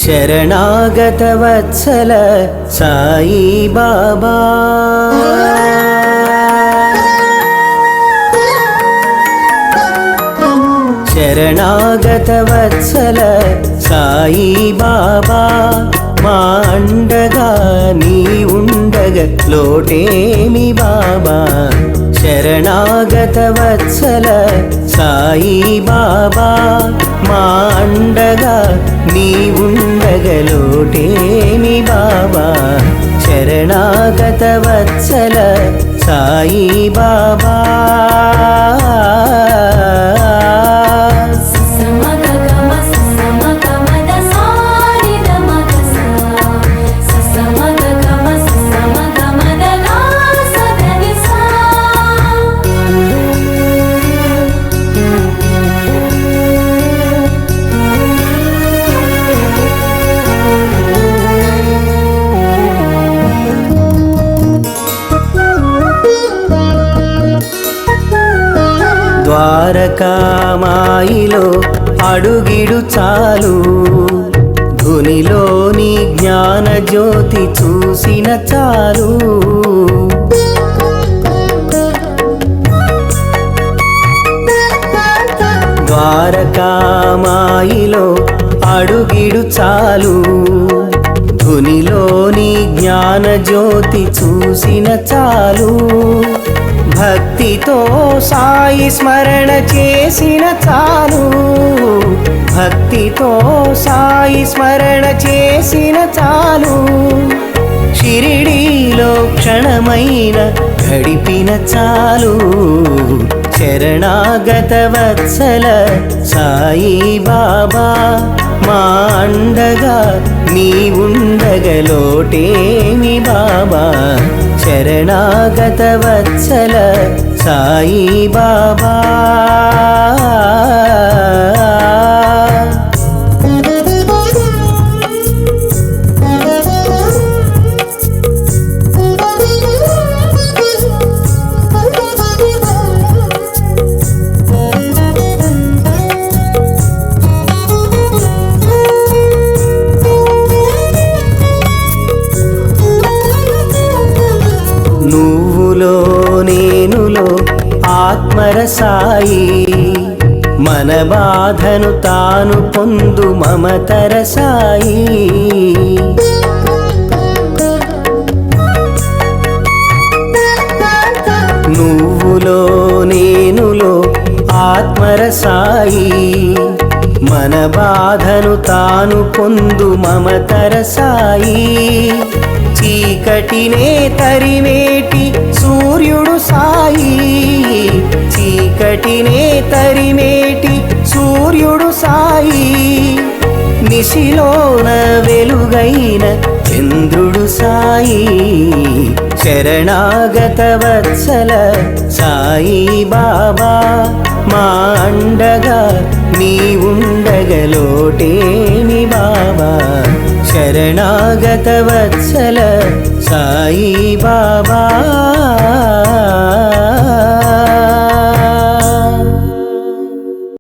శరణాగత వత్సల సాయి బాబా శరణాగత వత్సల సాయి బాబా మా అండగా నీ ఉండగ లోటేమి బాబా శరణాగత వత్సల సాయి బాబా మా అండగా నీ ఉండగ లోటేమి బాబా శరణాగత వత్సల సాయి బాబా ద్వారకామాయిలో అడుగిడు చాలు ధునిలోని జ్ఞాన జ్యోతి చూసిన చాలు ద్వారకామాయిలో అడుగిడు చాలు ధునిలోని జ్ఞాన జ్యోతి చూసిన చాలు భక్తితో సాయి స్మరణ చేసిన చాలు భక్తితో సాయి స్మరణ చేసిన చాలు షిరిడీలో క్షణమైన గడిపిన చాలు శరణాగత వత్సల సాయి బాబా మా అండగా నీ ఉండగలోటేమి బాబా శరణాగత వత్సల సాయి బాబా నువ్వులో నేనులో ఆత్మరసాయి మన బాధను తాను పొందు మమతర సాయి నువ్వులో నేనులో ఆత్మరసాయి మన బాధను తాను పొందు మమతర సాయి చీకటినే తరిమేటి సూర్యుడు సాయి చీకటినే తరిమేటి సూర్యుడు సాయి నిశిలోన వెలుగైన చంద్రుడు సాయి శరణాగత వత్సల సాయి బాబా మా అండగా నీ ఉండగలోటేమి బాబా శరణాగత వత్సల సాయి బాబా